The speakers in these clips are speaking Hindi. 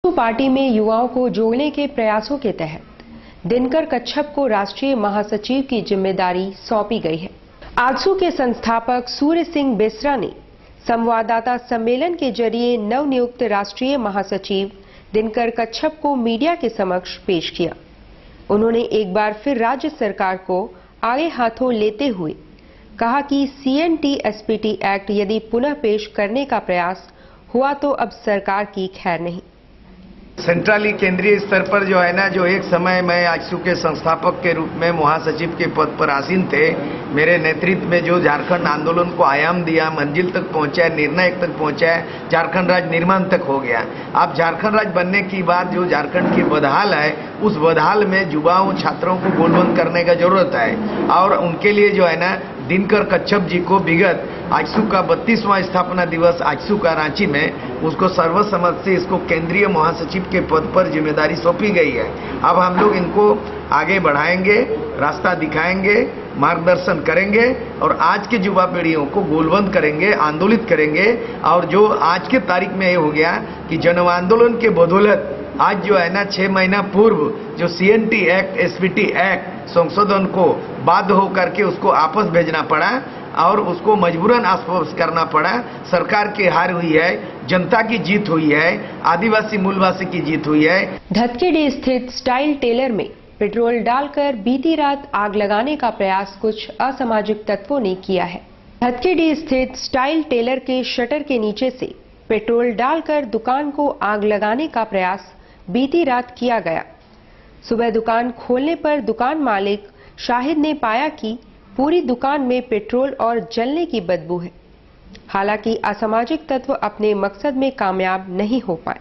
पार्टी में युवाओं को जोड़ने के प्रयासों के तहत दिनकर कच्छप को राष्ट्रीय महासचिव की जिम्मेदारी सौंपी गई है। आजसू के संस्थापक सूर्य सिंह बेसरा ने संवाददाता सम्मेलन के जरिए नवनियुक्त राष्ट्रीय महासचिव दिनकर कच्छप को मीडिया के समक्ष पेश किया। उन्होंने एक बार फिर राज्य सरकार को आगे हाथों लेते हुए कहा कि CNT-SPT एक्ट यदि पुनः पेश करने का प्रयास हुआ तो अब सरकार की खैर नहीं। सेंट्रली केंद्रीय स्तर पर जो है ना, जो एक समय में आजसू के संस्थापक के रूप में महासचिव के पद पर आसीन थे, मेरे नेतृत्व में जो झारखंड आंदोलन को आयाम दिया, मंजिल तक पहुंचाया, निर्णायक तक पहुंचाया, झारखंड राज्य निर्माण तक हो गया। अब झारखंड राज्य बनने की बाद जो झारखंड की बदहाल है, उस बदहाल में युवाओं छात्रों को गोलबंद करने का जरूरत है और उनके लिए जो है ना, दिनकर कच्छप जी को विगत आजसू का 32वां स्थापना दिवस आजसू का रांची में उसको सर्वसम्मत से इसको केंद्रीय महासचिव के पद पर जिम्मेदारी सौंपी गई है। अब हम लोग इनको आगे बढ़ाएंगे, रास्ता दिखाएंगे, मार्गदर्शन करेंगे और आज के युवा पीढ़ियों को गोलबंद करेंगे, आंदोलित करेंगे। और जो आज के तारीख में ये हो गया कि जन आंदोलन के बदौलत आज जो है ना 6 महीना पूर्व जो CNT एक्ट SPT एक्ट संशोधन को बाध्य होकर के उसको आपस भेजना पड़ा और उसको मजबूरन वापस करना पड़ा। सरकार की हार हुई है, जनता की जीत हुई है, आदिवासी मूलवासी की जीत हुई है। धतकेडी स्थित स्टाइल टेलर में पेट्रोल डालकर बीती रात आग लगाने का प्रयास कुछ असामाजिक तत्वों ने किया है। धतकेडी स्थित स्टाइल टेलर के शटर के नीचे से पेट्रोल डालकर दुकान को आग लगाने का प्रयास बीती रात किया गया। सुबह दुकान खोलने पर दुकान मालिक शाहिद ने पाया कि पूरी दुकान में पेट्रोल और जलने की बदबू है। हालांकि असामाजिक तत्व अपने मकसद में कामयाब नहीं हो पाए।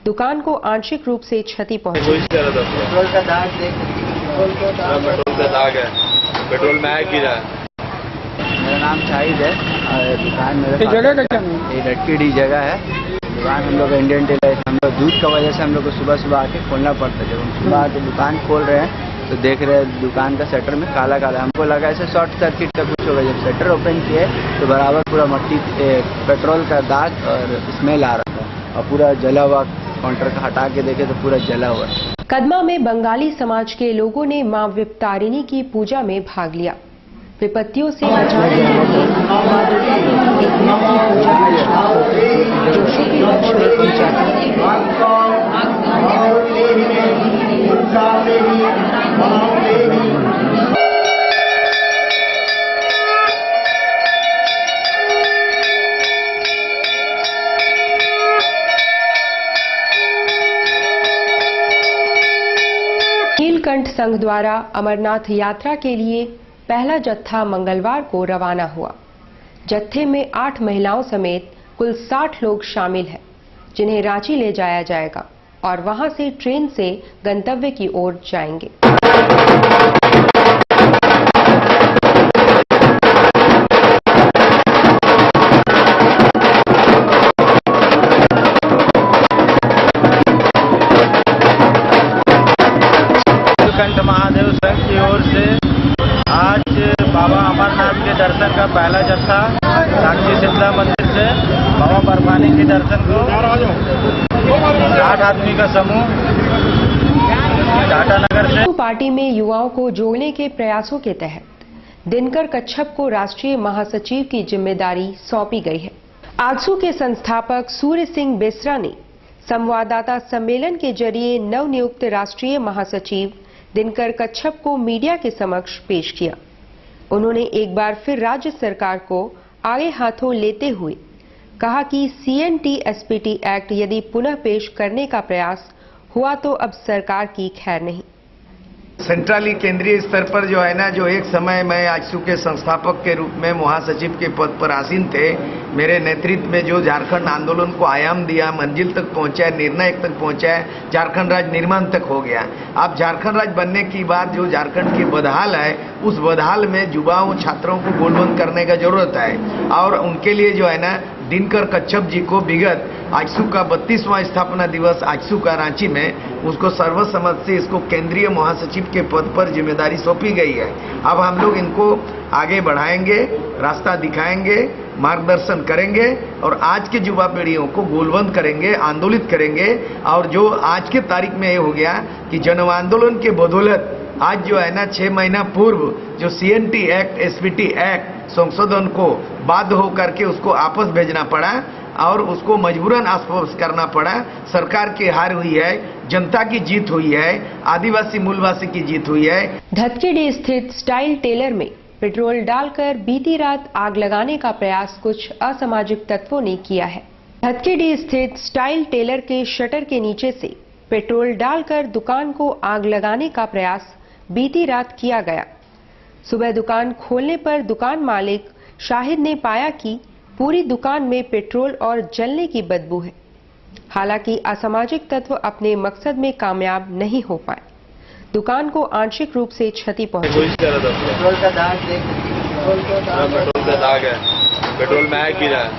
दुकान को आंशिक रूप से क्षति पहुंची। पेट्रोल का दाग देख, पेट्रोल का दाग है, पेट्रोल में आग गिरा है। मेरा नाम शाहिद है और दुकान मेरे जगह का धतकेडी जगह है। दुकान हम लोग इंडियन टेलर, हम लोग दूध का वजह से हम लोग को सुबह सुबह आके खोलना पड़ता है। जब हम सुबह आके दुकान खोल रहे हैं तो देख रहे हैं दुकान का शटर में काला काला, हमको लगा ऐसे शॉर्ट सर्किट का कुछ होगा। जब शटर ओपन किए तो बराबर पूरा मट्टी पेट्रोल का दाग और स्मेल आ रहा था और पूरा जला हुआ काउंटर का हटा के देखे तो पूरा जला हुआ। कदमा में बंगाली समाज के लोगों ने मां विपतारिणी की पूजा में भाग लिया। विपत्तियों से बचाने के लिए मां दुर्गा की एक पूजा जोशी के वंश में की जाती है। नीलकंठ संघ द्वारा अमरनाथ यात्रा के लिए पहला जत्था मंगलवार को रवाना हुआ। जत्थे में 8 महिलाओं समेत कुल 60 लोग शामिल हैं, जिन्हें रांची ले जाया जाएगा और वहां से ट्रेन से गंतव्य की ओर जाएंगे। नीलकंठ महादेव संघ की ओर से आज बाबा अमरनाथ के दर्शन का पहला जत्था साक्षी शीतला मंदिर से बाबा बर्फानी के दर्शन को 60 आदमी का समूह टाटानगर से। पार्टी में युवाओं को जोड़ने के प्रयासों के तहत दिनकर कच्छप को राष्ट्रीय महासचिव की जिम्मेदारी सौंपी गई है। आजसू के संस्थापक सूर्य सिंह बेसरा ने संवाददाता सम्मेलन के जरिए नवनियुक्त राष्ट्रीय महासचिव दिनकर कच्छप को मीडिया के समक्ष पेश किया। उन्होंने एक बार फिर राज्य सरकार को आगे हाथों लेते हुए कहा कि CNT-SPT एक्ट यदि पुनः पेश करने का प्रयास हुआ तो अब सरकार की खैर नहीं। सेंट्रली केंद्रीय स्तर पर जो है ना, जो एक समय में आजसू के संस्थापक के रूप में महासचिव के पद पर आसीन थे, मेरे नेतृत्व में जो झारखंड आंदोलन को आयाम दिया, मंजिल तक पहुंचाया, निर्णायक तक पहुंचाया, झारखंड राज्य निर्माण तक हो गया। अब झारखंड राज्य बनने की बाद जो झारखंड की बदहाल है, उस बदहाल में युवाओं छात्रों को गोलबंद करने का जरूरत है और उनके लिए जो है ना, दिनकर कच्छप जी को विगत आजसू का 32वां स्थापना दिवस आजसू का रांची में उसको सर्वसम्मत से इसको केंद्रीय महासचिव के पद पर जिम्मेदारी सौंपी गई है। अब हम लोग इनको आगे बढ़ाएंगे, रास्ता दिखाएंगे, मार्गदर्शन करेंगे और आज के युवा पीढ़ियों को गोलबंद करेंगे, आंदोलित करेंगे। और जो आज के तारीख में ये हो गया कि जन आंदोलन के बदौलत आज जो है ना 6 महीना पूर्व जो CNT एक्ट, SPT एक्ट संशोधन को बाध्य होकर के उसको आपस भेजना पड़ा और उसको मजबूरन आपस करना पड़ा। सरकार की हार हुई है, जनता की जीत हुई है, आदिवासी मूलवासी की जीत हुई है। धतकेडी स्थित स्टाइल टेलर में पेट्रोल डालकर बीती रात आग लगाने का प्रयास कुछ असामाजिक तत्वों ने किया है। धतकेडी स्थित स्टाइल टेलर के शटर के नीचे से पेट्रोल डालकर दुकान को आग लगाने का प्रयास बीती रात किया गया। सुबह दुकान खोलने पर दुकान मालिक शाहिद ने पाया कि पूरी दुकान में पेट्रोल और जलने की बदबू है। हालांकि असामाजिक तत्व अपने मकसद में कामयाब नहीं हो पाए। दुकान को आंशिक रूप से क्षति पहुंची। पेट्रोल का दाग देख, पेट्रोल का दाग है, पेट्रोल में आग गिरा है।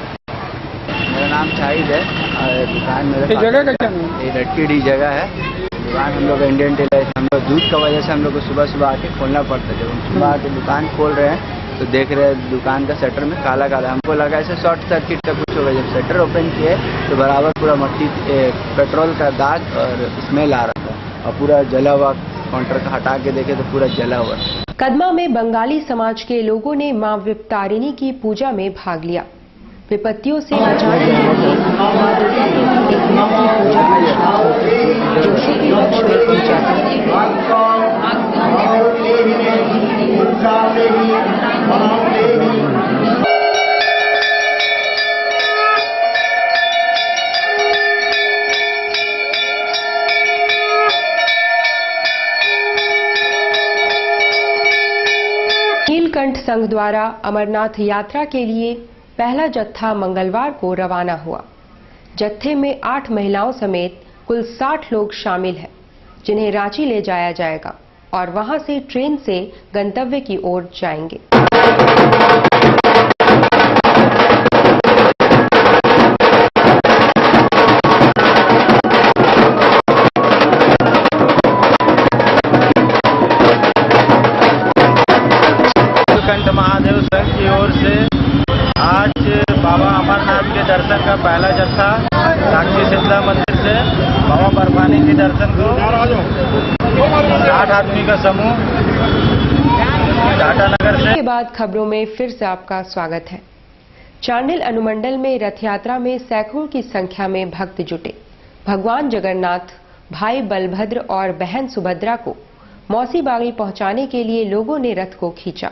मेरा नाम शाहिद है और दुकान मेरे जगह का क्या नाम? ये धतकेडी जगह है। दुकान हम लोग इंडियन टेलर, हम लोग दूध की वजह से हम लोग को सुबह सुबह आके खोलना पड़ता है। जब हम सुबह आके दुकान खोल रहे हैं तो देख रहे हैं दुकान का शटर में काला काला, हमको लगा ऐसे शॉर्ट सर्किट का कुछ होगा। जब शटर ओपन किए तो बराबर पूरा मट्टी, पेट्रोल का दाग और स्मेल आ रहा था और पूरा जला हुआ काउंटर का हटा के देखे तो पूरा जला हुआ। कदमा में बंगाली समाज के लोगों ने मां विपतारिणी की पूजा में भाग लिया। विपत्तियों से बचाने के लिए मां दुर्गा की एक मूर्ति पूजा जो शुक्ल पक्ष में की जाती नीलकंठ संघ द्वारा अमरनाथ यात्रा के लिए पहला जत्था मंगलवार को रवाना हुआ। जत्थे में 8 महिलाओं समेत कुल 60 लोग शामिल हैं, जिन्हें रांची ले जाया जाएगा और वहां से ट्रेन से गंतव्य की ओर जाएंगे। नीलकंठ महादेव संघ की ओर से आज बाबा अमरनाथ के दर्शन का पहला जत्था साक्षी शीतला मंदिर से बाबा बर्फानी के दर्शन को 60 आदमी का समूह टाटा नगर से। के बाद खबरों में फिर से आपका स्वागत है। चांडिल अनुमंडल में रथ यात्रा में सैकड़ों की संख्या में भक्त जुटे। भगवान जगन्नाथ, भाई बलभद्र और बहन सुभद्रा को मौसी बागी पहुंचाने के लिए लोगों ने रथ को खींचा।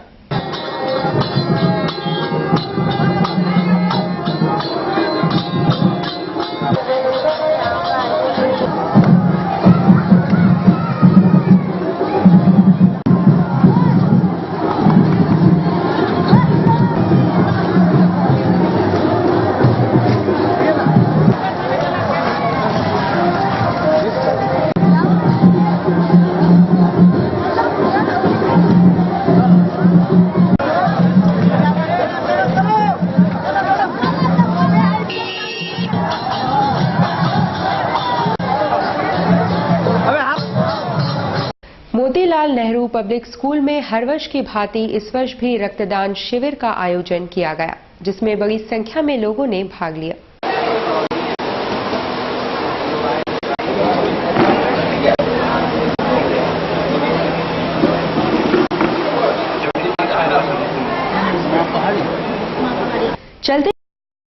मोतीलाल नेहरू पब्लिक स्कूल में हर वर्ष की भांति इस वर्ष भी रक्तदान शिविर का आयोजन किया गया, जिसमें बड़ी संख्या में लोगों ने भाग लिया। चलते